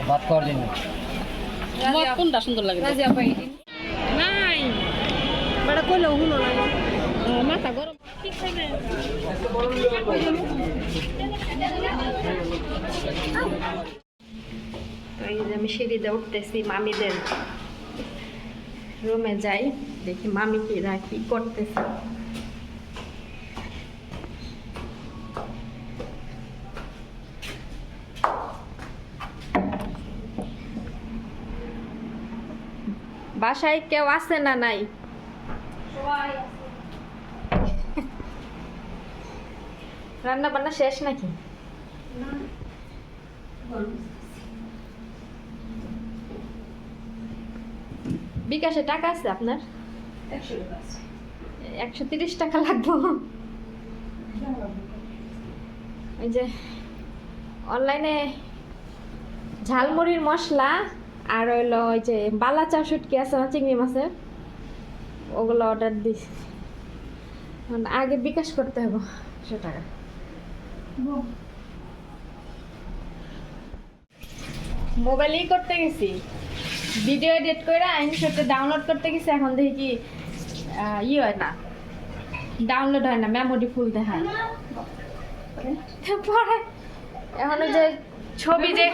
ভাত খাওয়ার জন্য। তোমার কোনটা সুন্দর লাগে? নাই বড় কইলো হুনো না মাথা গরম কি খাইবে? তো এই যে আমি সিঁড়িতে উঠতেছি মামিদের রুমে যাই, দেখি মামি কি করতেছে। বাসায় কেউ আছে না নাই? রান্না বান্না শেষ নাকি? বিকাশে টাকা আছে আপনার? 130 টাকা লাগবে। ওই যে অনলাইনে ঝালমুড়ির মশলা আর হইলো ওই যে বালা চা শুটকি আছে না চিংড়ি মাছের, ওগুলো অর্ডার দিস। আগে বিকাশ করতে হবে 100 টাকা। মোবাইলেই করতে গেছি, ভিডিও এডিট করে আইনশটে ডাউনলোড করতে গেছি। এখন দেখি কি হয় না, ডাউনলোড হয় না, মেমোরি ফুল দেখায়। পরে এখন যে ছবি যে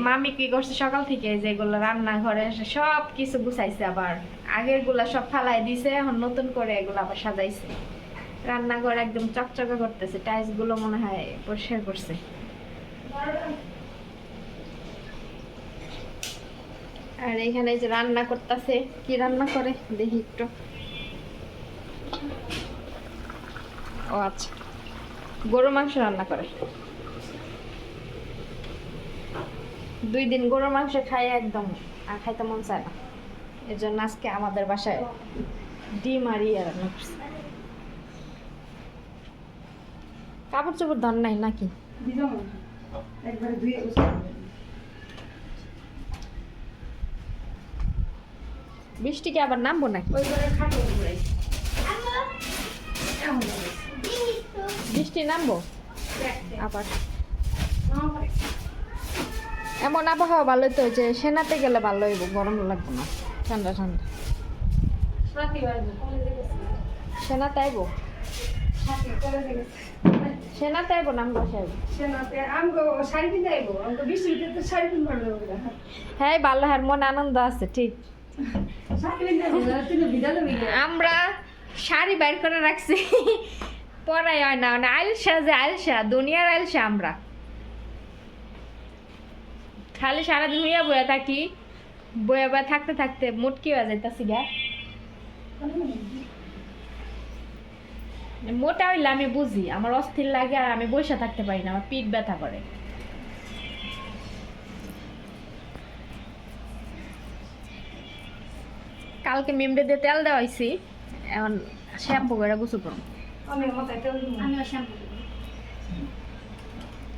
মামি কি করছে সকাল থেকে, যেগুলো রান্নাঘরে এসে সব কিছু গুছাইছে, আবার আগের গুলা সব ফালাই দিছে, এখন নতুন করে এগুলো আবার সাজাইছে। রান্নাঘর একদম চকচকে করতেছে, টাইলস গুলো মনে হয় পরিষ্কার করছে। আর এখানে যে রান্না করতেছে, কি রান্না করে দেখি একটু। ও আচ্ছা, গরু মাংস রান্না করে। 2 দিন গরুর মাংস খাই একদম আর খাইতে মন চায় না, এর জন্য আজকে আমাদের বাসায় ডিম আর রান্না করছে। কাপড় চোপড় ধর নাই নাকি? বৃষ্টি কি আবার নামবো নাকি? বৃষ্টি নামবো আবার। এমন আবহাওয়া ভালো তো, যে সেনাতে গেলে ভালো হইব, গরম লাগবে না, ঠান্ডা ঠান্ডা। সেনাতে আইব, সেনাতে আইব নাম বসে হ্যাঁ ভালো, হ্যাঁ মনে আনন্দ আছে ঠিক। আমরা শাড়ি বাইর করে রাখছি, পরাই হয় না, মানে আইলসা যে আইলসা, দুনিয়ার আইলসা আমরা। খালি সারাদিন হইয়া বইয়া থাকি, বইয়া বইয়া থাকতে থাকতে মুটকি হয়ে যাইতাছি গা। মোটা হইলে আমি বুঝি, আমার অস্থির লাগে আর আমি বসে থাকতে পারি না, আমার পিঠ ব্যথা করে। কালকে মিমডে দিয়ে তেল দেওয়া হয়েছি, এখন শ্যাম্পু করে গোসল করবো।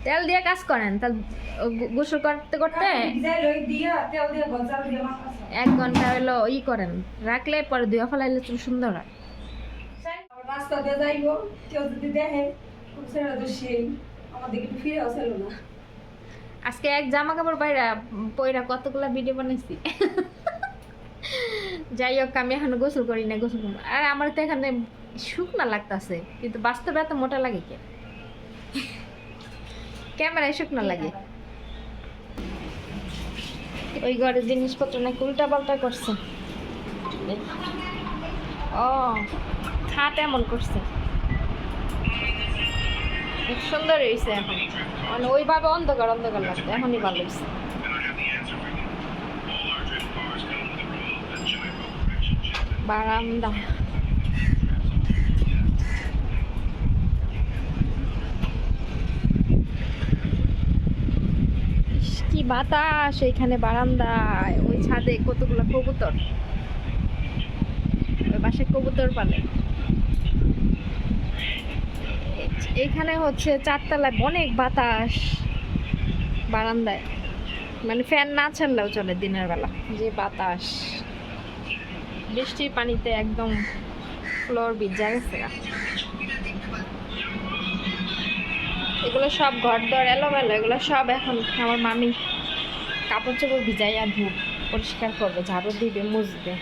তেল দিয়ে কাজ করেন, তাহলে গোসল করতে করতে 1 ঘন্টা হলো করেন, রাখলে পরে ধুয়ে ফেলাইলে চুল সুন্দর হয়। রাস্তা দিয়ে যাইব, কেউ যদি দেখে আমাদের একটু ফিরে আসল না। আজকে এক জামা কাপড় পয়রা কতগুলা ভিডিও বানাইছি। যাই হোক, আমি এখন গোসল করি না, গোসল করবো। আর আমার তো এখানে শুকনা লাগতেছে, কিন্তু বাস্তবে এত মোটা লাগে কে? ক্যামেরায় শুকনা লাগে। ওই ঘরের জিনিসপত্র নাকি উল্টা পাল্টা করছে। ও খাট এমন করছে, সুন্দর হয়েছে এখন, মানে ওইভাবে অন্ধকার অন্ধকার লাগতো, এখনই ভালো হয়েছে। বারান্দা কি বাতাস এইখানে, বারান্দায় ওই ছাদে কতগুলো কবুতর, ওই পাশে কবুতর পালে। এইখানে হচ্ছে 4 তলায় অনেক বাতাস বারান্দায়, মানে ফ্যান না ছাড়লেও চলে দিনের বেলা, যে বাতাস। বৃষ্টির পানিতে একদম ফ্লোর ভিজা গেছে। এগুলো সব ঘর দর এলোমেলো, এগুলো সব এখন আমার মামি কাপড় চোপড় ভিজাইয়া ধুপ পরিষ্কার করবে, ঝাড়ু দিবে, মুছবে।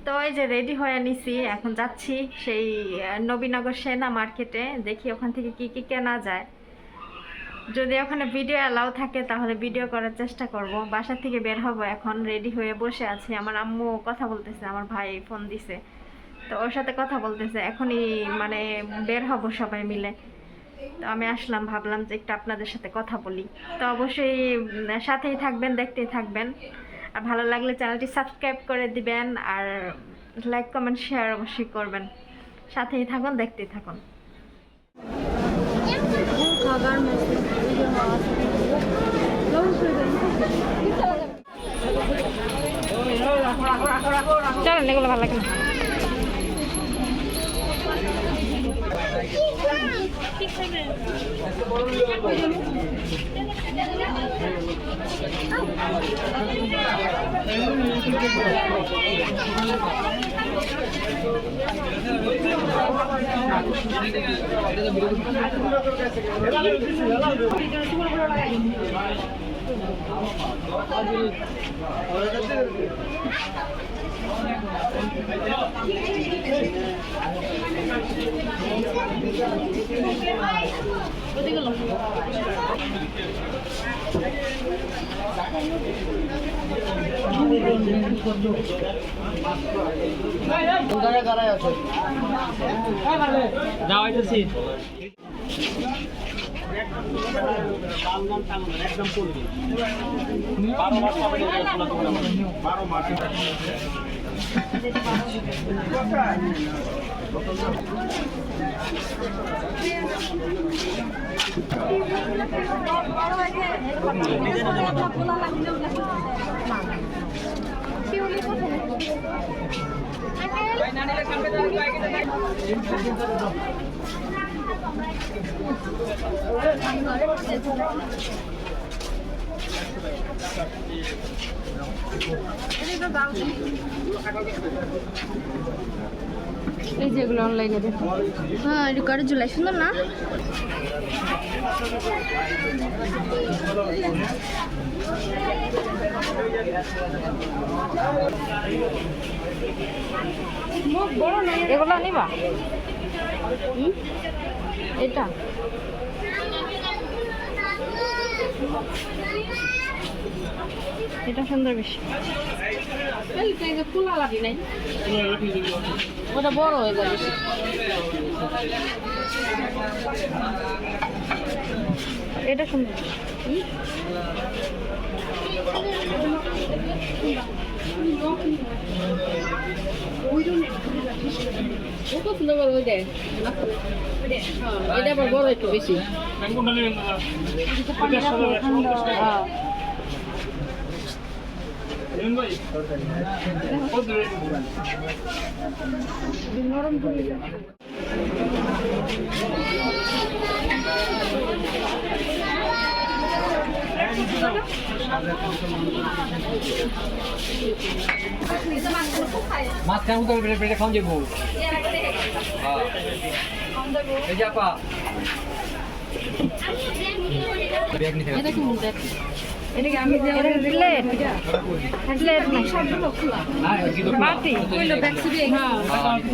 তো এই যে রেডি হয়ে নিছি, এখন যাচ্ছি সেই নবীনগর সেনা মার্কেটে, দেখি ওখান থেকে কি কি কেনা যায়। যদি ওখানে ভিডিও অ্যালাউ থাকে তাহলে ভিডিও করার চেষ্টা করব। বাসা থেকে বের হব, এখন রেডি হয়ে বসে আছি। আমার আম্মু কথা বলতেছে, আমার ভাই ফোন দিছে, তো ওর সাথে কথা বলতেছে। এখনই মানে বের হব সবাই মিলে। তো আমি আসলাম, ভাবলাম যে একটু আপনাদের সাথে কথা বলি। তো অবশ্যই সাথেই থাকবেন, দেখতেই থাকবেন। আর ভালো লাগলে চ্যানেলটি সাবস্ক্রাইব করে দিবেন, আর লাইক কমেন্ট শেয়ার অবশ্যই করবেন। সাথেই থাকুন, দেখতেই থাকুন। চলেন, এগুলো ভালো লাগে না। এই যেগুলো অনলাইনে দেখো, হ্যাঁ রেকর্ডে ঝুলাই, সুন্দর না? এগুলো নিবা? এটা এটা সুন্দর বেশি। খোলা লাগি নাই, ওটা বড় হয়ে যাবে। এটা সুন্দর। এটা আবার বড় একটু বেশি। নরম করে মাছ খান তো পেটে খাওয়া যাবো। এই যে আপা ব্যাগ নিতে এটা কি মুদ্রা? এটা কি আমি যে প্লেট প্লেট না, সবগুলো খোলা। না কি তো বাটি কইলো ব্যাগ সিবি। হ্যাঁ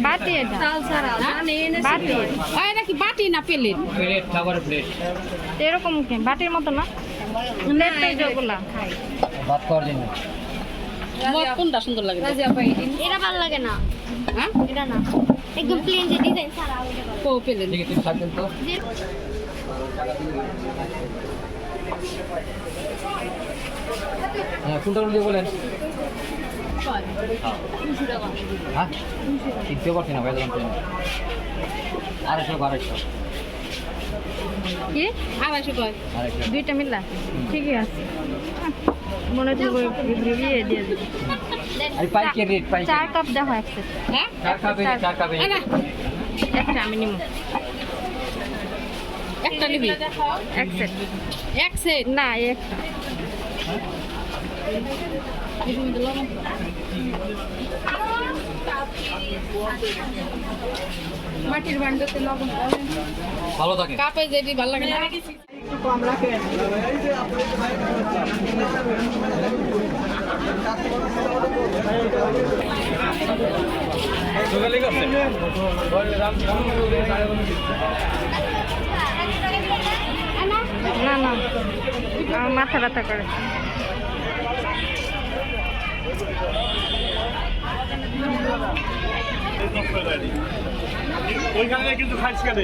বাটি, এটা চাল ছাড়া জানে এনে বাটি। ওই এটা কি বাটি না প্লেট? প্লেট, খাবারের প্লেট। এরকম কি বাটির মতো না? প্লেটটাই যেগুলা খাই ভাত খাওয়ার জন্য। মত কোনটা সুন্দর লাগে? এটা ভালো লাগে না। হ্যাঁ এটা না, একদম প্লেন যে ডিজাইন সারা ওটা কো প্লেট। ঠিক আছে, তুমি থাকবেন তো। হ্যাঁ, কোনটা দিয়ে বলেন? হ্যাঁ শিখতে পারছি না ভাই, দাম 250 কি 250 কয়? 250 দুইটা মিলা ঠিকই আছে। মনে হচ্ছে দিয়ে দিয়ে দিই। আরে পাইকে রেট, পাইকে 4 কাপ দেখো একসাথে। হ্যাঁ 4 কাপে 4 কাপে একটা আমি নিব। একটা নিবি? এক সেট। এক সেট না, একটা। মাটির ভান্ডাতে লবণ ভালো থাকে। কাপে যেটি ভালো লাগে না কম রাখে না না আমার মাথা ব্যথা করে ওইখানে কিন্তু খাইছ কেন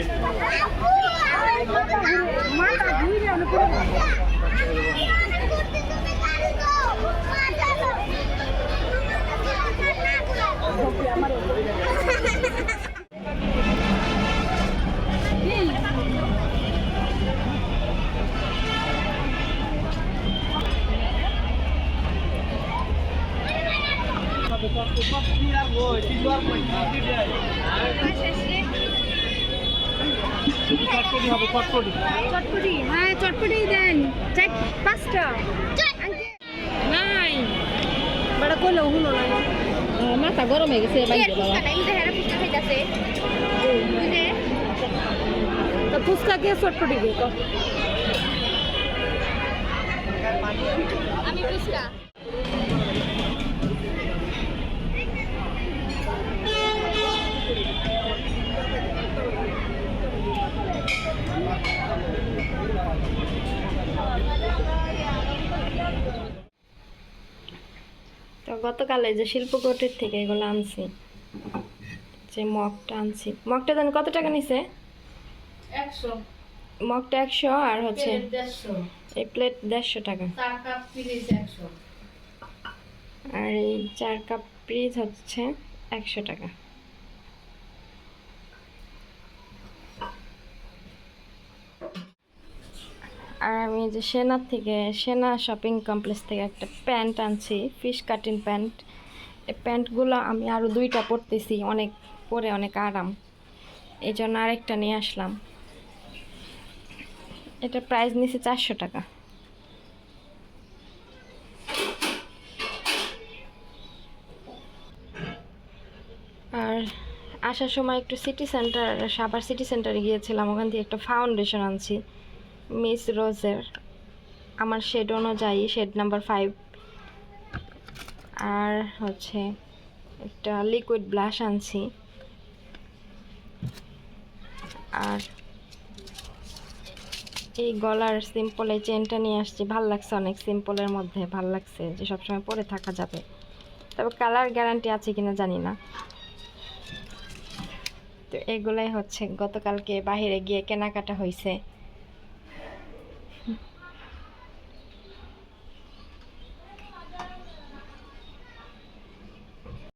মাথা ঘুরে অনেক চটপটি হবে চটপটি চটপটি হ্যাঁ চটপটি দেন 4-5টা নাই বড় কইলো হলো না মাথা গরম হয়ে গেছে বাইরে বাবা তো ফুচকা দিয়ে চটপটি দিয়ে তো আমি ফুচকা তো গতকালে যে শিল্পকোটের থেকে এগুলো আনছি যে মগটা আনছি মগটা জানি কত টাকা নিছে 100 মগটা 100 আর হচ্ছে 150 এই প্লেট 150 টাকা 4 কাপ পিরিচ 100 আর এই 4 কাপ পিস হচ্ছে 100 টাকা আর আমি যে সেনা শপিং কমপ্লেক্স থেকে একটা প্যান্ট আনছি ফিশ কাটিং প্যান্ট এই প্যান্টগুলো আমি আরও 2টা পরতেছি অনেক পরে অনেক আরাম এই জন্য আরেকটা নিয়ে আসলাম এটা প্রাইস নিচ্ছে 400 টাকা আর আসার সময় একটু সাভার সিটি সেন্টারে গিয়েছিলাম ওখান থেকে একটা ফাউন্ডেশন আনছি মিস রোজের আমার শেড অনুযায়ী শেড নাম্বার 5 আর হচ্ছে একটা লিকুইড ব্লাশ আনছি আর এই গলার সিম্পল এই চেনটা নিয়ে আসছি ভাল লাগছে অনেক সিম্পলের মধ্যে ভাল লাগছে যে সবসময় পরে থাকা যাবে তবে কালার গ্যারান্টি আছে কিনা জানি না তো এগুলাই হচ্ছে গতকালকে বাইরে গিয়ে কেনাকাটা হয়েছে